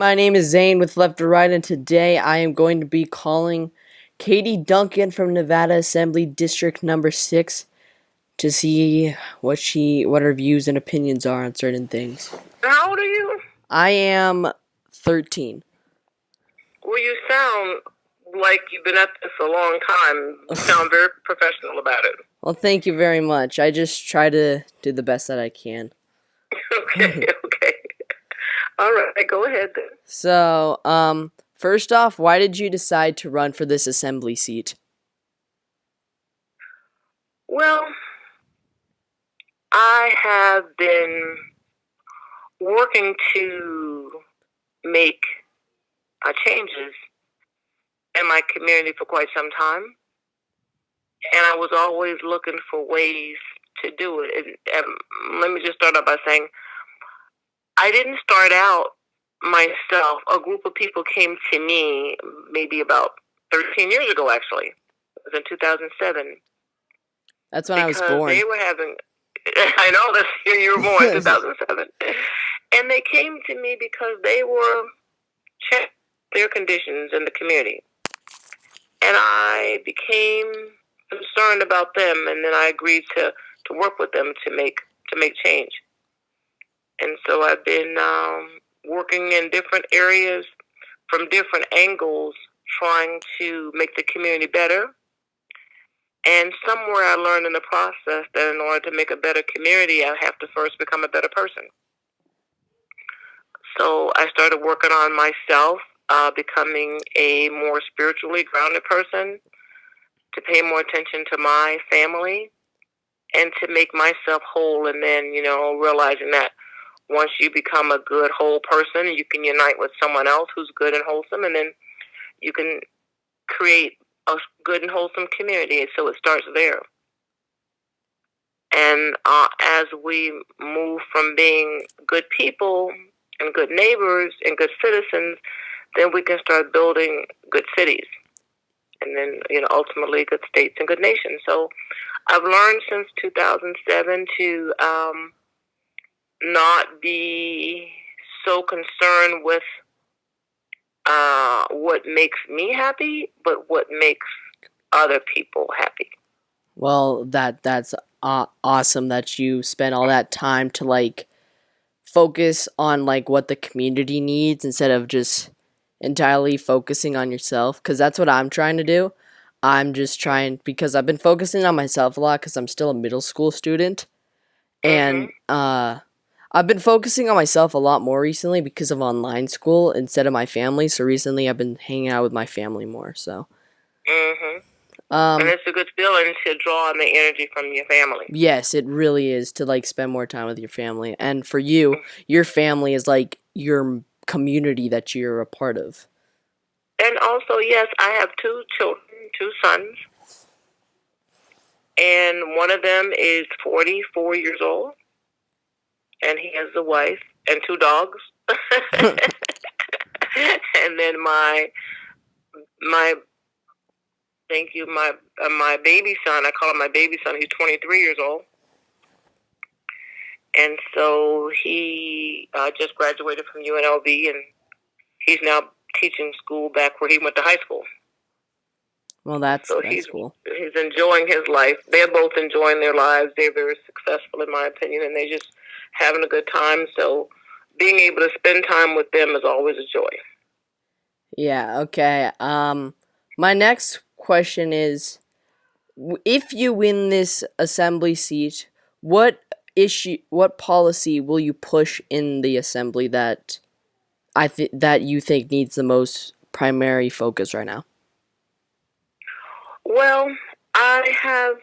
My name is Zane with Left or Right, and today I am going to be calling Katie Duncan from Nevada Assembly District Number 6 to see what her views and opinions are on certain things. How old are you? I am 13. Well, you sound like you've been at this a long time. You sound very professional about it. Well, thank you very much. I just try to do the best that I can. Okay. All right, go ahead then. So, first off, why did you decide to run for this assembly seat? Well, I have been working to make changes in my community for quite some time, and I was always looking for ways to do it. And let me just start out by saying I didn't start out myself. A group of people came to me maybe about 13 years ago, actually. It was in 2007. That's when I was born. Because they were having, I know this year you were born, 2007. And they came to me because they were checking their conditions in the community. And I became concerned about them, and then I agreed to work with them to make change. And so I've been working in different areas from different angles, trying to make the community better. And somewhere I learned in the process that in order to make a better community, I have to first become a better person. So I started working on myself, becoming a more spiritually grounded person, to pay more attention to my family, and to make myself whole. And then, realizing that once you become a good, whole person, you can unite with someone else who's good and wholesome, and then you can create a good and wholesome community. So it starts there. And as we move from being good people and good neighbors and good citizens, then we can start building good cities. And then, ultimately good states and good nations. So I've learned since 2007 to not be so concerned with what makes me happy, but what makes other people happy. Well, that's awesome that you spent all that time to focus on what the community needs instead of just entirely focusing on yourself, because that's what I'm trying to do. I'm just trying, because I've been focusing on myself a lot because I'm still a middle school student, and I've been focusing on myself a lot more recently because of online school instead of my family. So recently I've been hanging out with my family more. So and it's a good feeling to draw on the energy from your family. Yes, it really is, to spend more time with your family. And for you, your family is like your community that you're a part of. And also, yes, I have two children, two sons. And one of them is 44 years old. And he has a wife and two dogs. And then my thank you, my baby son, I call him my baby son, he's 23 years old. And so he just graduated from UNLV, and he's now teaching school back where he went to high school. Well, that's cool. He's enjoying his life. They're both enjoying their lives. They're very successful, in my opinion, and they're just having a good time. So being able to spend time with them is always a joy. Yeah, okay. My next question is, if you win this assembly seat, what policy will you push in the assembly that that you think needs the most primary focus right now? Well, I have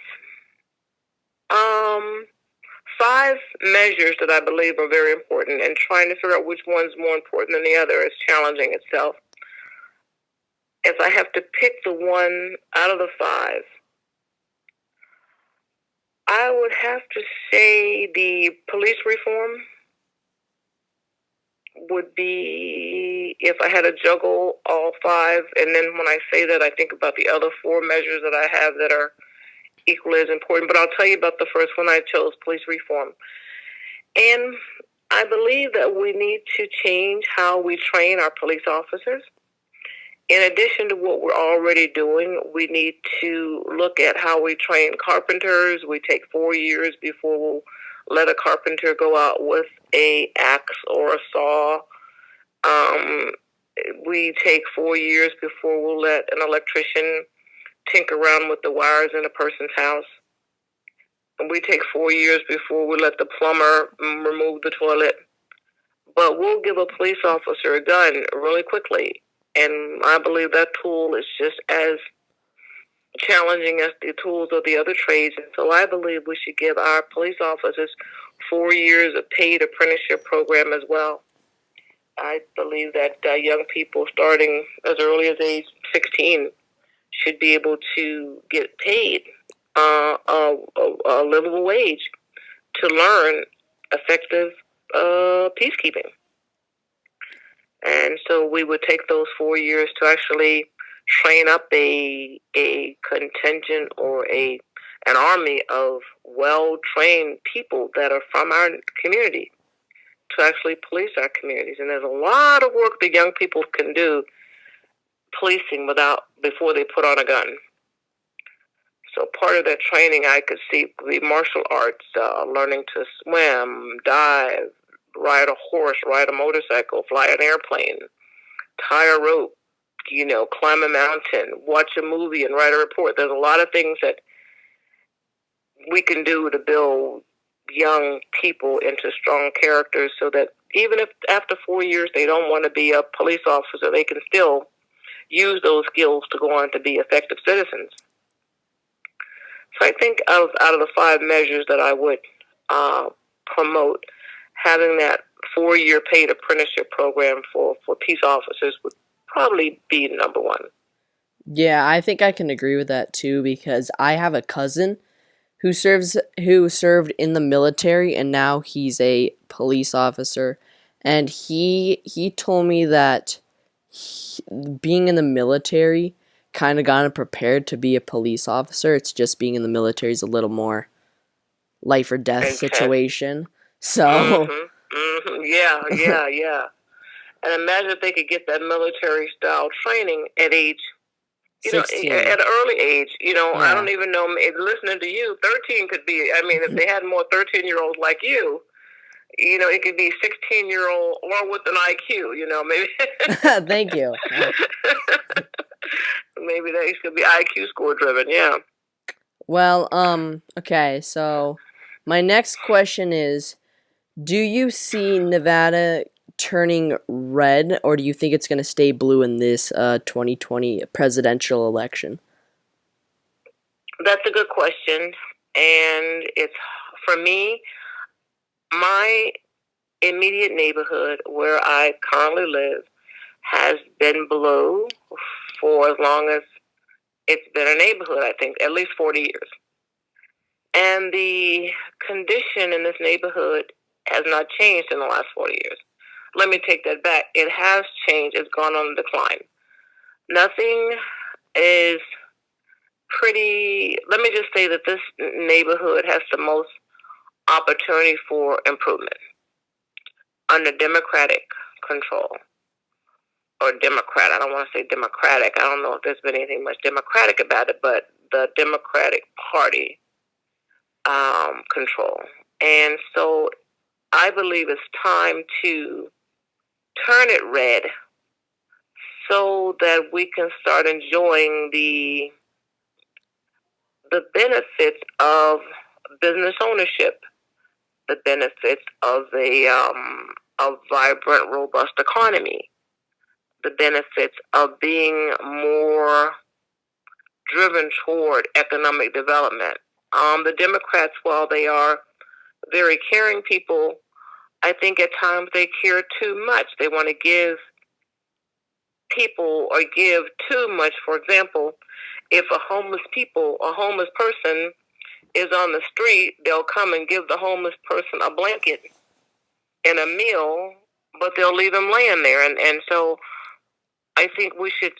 5 measures that I believe are very important, and trying to figure out which one's more important than the other is challenging itself. If I have to pick the one out of the 5, I would have to say the police reform would be, if I had to juggle all 5. And then when I say that, I think about the other 4 measures that I have that are equally as important. But I'll tell you about the first one I chose, police reform. And I believe that we need to change how we train our police officers. In addition to what we're already doing, we need to look at how we train carpenters. We take 4 years before we'll let a carpenter go out with a axe or a saw. Um, we take 4 years before we'll let an electrician tinker around with the wires in a person's house. And we take 4 years before we let the plumber remove the toilet. But we'll give a police officer a gun really quickly. And I believe that tool is just as challenging as the tools of the other trades. And so I believe we should give our police officers 4 years of paid apprenticeship program as well. I believe that young people starting as early as age 16 should be able to get paid a livable wage to learn effective peacekeeping. And so we would take those 4 years to actually train up a contingent or an army of well-trained people that are from our community to actually police our communities. And there's a lot of work that young people can do policing before they put on a gun. So part of that training I could see the martial arts, learning to swim, dive, ride a horse, ride a motorcycle, fly an airplane, tie a rope, climb a mountain, watch a movie and write a report. There's a lot of things that we can do to build young people into strong characters so that even if after 4 years they don't want to be a police officer, they can still use those skills to go on to be effective citizens. So I think out of the 5 measures that I would promote, having that 4-year paid apprenticeship program for peace officers would probably be number 1. Yeah, I think I can agree with that too, because I have a cousin who served in the military, and now he's a police officer, and he told me that being in the military kind of got him prepared to be a police officer. It's just being in the military is a little more life or death situation. So yeah. And imagine if they could get that military style training at age 16. At an early age. Yeah. I don't even know, listening to you, 13 could be, if they had more 13-year-olds like you, it could be 16-year-old or with an IQ, maybe. Thank you. Maybe they could be IQ score driven, yeah. Well, okay, so my next question is, do you see Nevada turning red, or do you think it's going to stay blue in this 2020 presidential election? That's a good question, and it's, for me, my immediate neighborhood where I currently live has been blue for as long as it's been a neighborhood, I think, at least 40 years. And the condition in this neighborhood has not changed in the last 40 years. Let me take that back. It has changed. It's gone on the decline. Nothing is pretty. Let me just say that this neighborhood has the most opportunity for improvement under Democratic control. Or Democrat. I don't want to say Democratic. I don't know if there's been anything much Democratic about it, but the Democratic Party control. And so I believe it's time to turn it red so that we can start enjoying the benefits of business ownership, the benefits of a vibrant, robust economy, the benefits of being more driven toward economic development. The Democrats, while they are very caring people, I think at times they care too much. They want to give people or give too much. For example, if a homeless person is on the street, they'll come and give the homeless person a blanket and a meal, but they'll leave him laying there. And so I think we should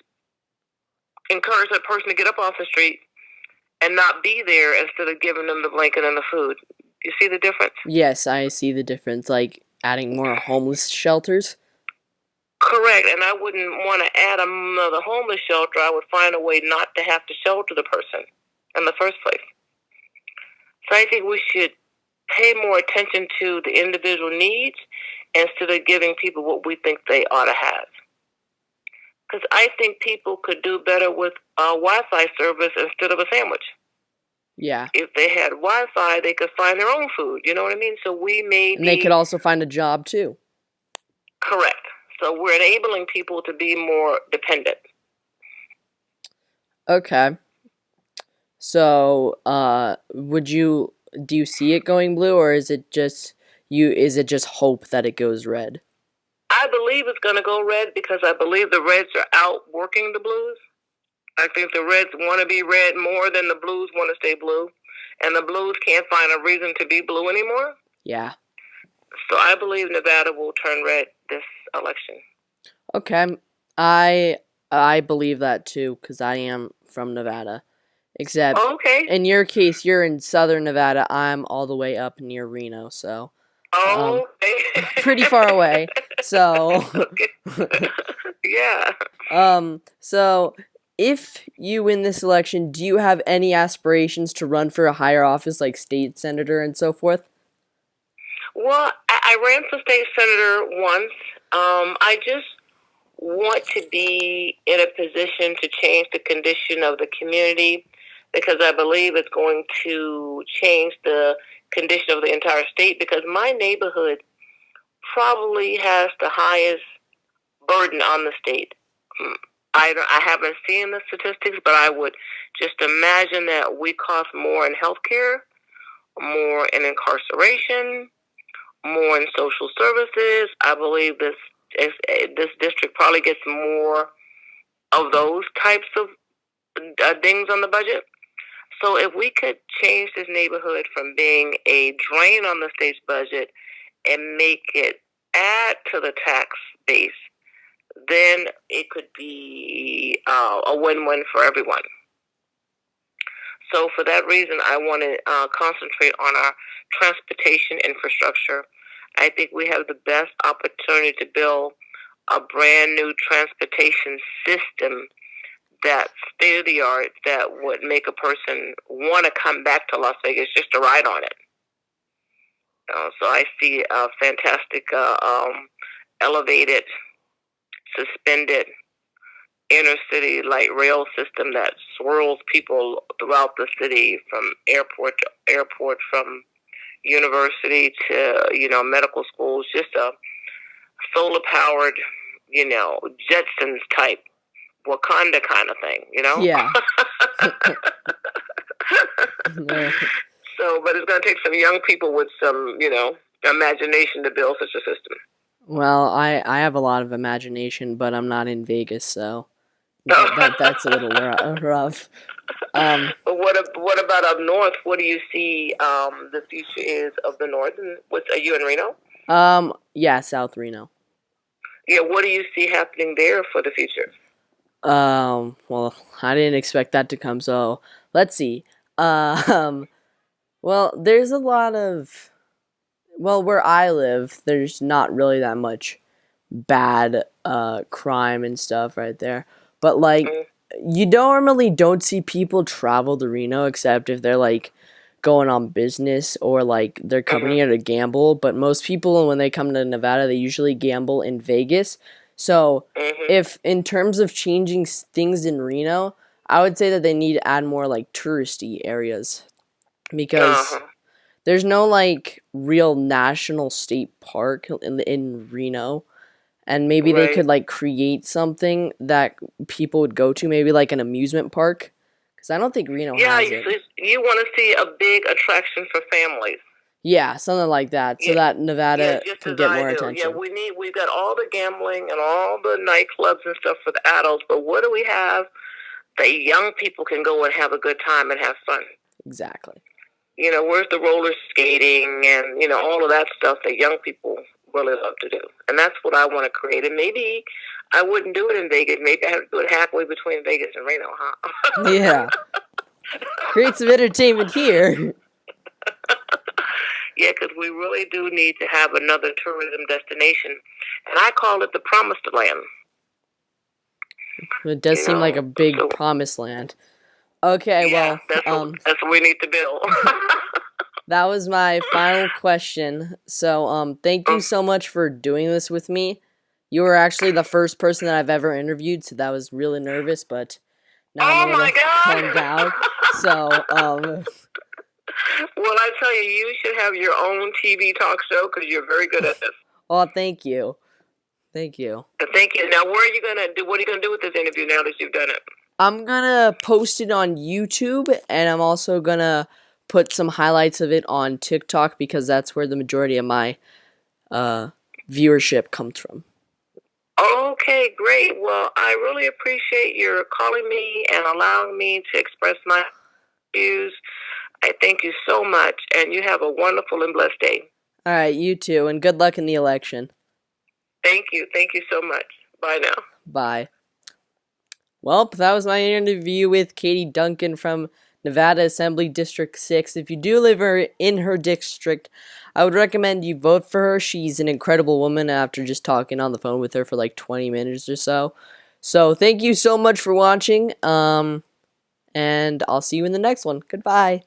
encourage that person to get up off the street and not be there instead of giving them the blanket and the food. You see the difference? Yes, I see the difference. Like, adding more homeless shelters. Correct, and I wouldn't want to add another homeless shelter. I would find a way not to have to shelter the person in the first place. So I think we should pay more attention to the individual needs instead of giving people what we think they ought to have. Because I think people could do better with Wi-Fi service instead of a sandwich. Yeah. If they had Wi-Fi, they could find their own food. You know what I mean? So we may And they could also find a job too. Correct. So we're enabling people to be more dependent. Okay. So, do you see it going blue, or is it just hope that it goes red? I believe it's going to go red because I believe the Reds are outworking the Blues. I think the Reds want to be red more than the Blues want to stay blue, and the Blues can't find a reason to be blue anymore. Yeah. So I believe Nevada will turn red this election. Okay. I believe that too because I am from Nevada. Except in your case, you're in southern Nevada. I'm all the way up near Reno, so pretty far away. So yeah. So if you win this election, do you have any aspirations to run for a higher office like state senator and so forth? Well, I ran for state senator once. I just want to be in a position to change the condition of the community because I believe it's going to change the condition of the entire state because my neighborhood probably has the highest burden on the state. I haven't seen the statistics, but I would just imagine that we cost more in healthcare, more in incarceration, more in social services. I believe this district probably gets more of those types of things on the budget. So if we could change this neighborhood from being a drain on the state's budget and make it add to the tax base, then it could be a win-win for everyone. So for that reason, I want to concentrate on our transportation infrastructure. I think we have the best opportunity to build a brand new transportation system that's state-of-the-art that would make a person want to come back to Las Vegas just to ride on it. So I see a fantastic elevated, suspended inner-city light rail system that swirls people throughout the city from airport to airport, from university to, medical schools, just a solar-powered, Jetsons type Wakanda kind of thing, Yeah. So, but it's going to take some young people with some, imagination to build such a system. Well, I have a lot of imagination, but I'm not in Vegas, so that's a little rough. But what about up north? What do you see the future is of the north? And are you in Reno? Yeah, South Reno. Yeah, what do you see happening there for the future? Well, I didn't expect that to come, so let's see. Well, there's a lot of, where I live, there's not really that much bad, crime and stuff right there. But, you normally don't see people travel to Reno except if they're, going on business or, they're coming here to gamble. But most people, when they come to Nevada, they usually gamble in Vegas. So, if in terms of changing things in Reno, I would say that they need to add more, touristy areas. Because there's no, real national state park in Reno. And maybe they could, create something that people would go to, maybe, an amusement park. Because I don't think Reno has it. You want to see a big attraction for families. Yeah, something like that, so that Nevada can get more attention. Yeah, we've got all the gambling and all the nightclubs and stuff for the adults, but what do we have that young people can go and have a good time and have fun? Exactly. Where's the roller skating and, all of that stuff that young people really love to do? And that's what I want to create. And maybe I wouldn't do it in Vegas. Maybe I have to do it halfway between Vegas and Reno, huh? Yeah. Create some entertainment here. Yeah, because we really do need to have another tourism destination, and I call it the Promised Land. It does seem like a big promised land. Okay, yeah, well, that's what we need to build. that was my final question. So, thank you so much for doing this with me. You were actually the first person that I've ever interviewed, so that was really nervous, but now I'm a little calmed down. So, well, I tell you, you should have your own TV talk show because you're very good at this. Oh, thank you. Thank you. Thank you. Now, what are you gonna do with this interview now that you've done it? I'm gonna post it on YouTube, and I'm also gonna put some highlights of it on TikTok because that's where the majority of my viewership comes from. Okay, great. Well, I really appreciate your calling me and allowing me to express my views. I thank you so much, and you have a wonderful and blessed day. All right, you too, and good luck in the election. Thank you. Thank you so much. Bye now. Bye. Well, that was my interview with Katie Duncan from Nevada Assembly District 6. If you do live in her district, I would recommend you vote for her. She's an incredible woman after just talking on the phone with her for like 20 minutes or so. So thank you so much for watching, and I'll see you in the next one. Goodbye.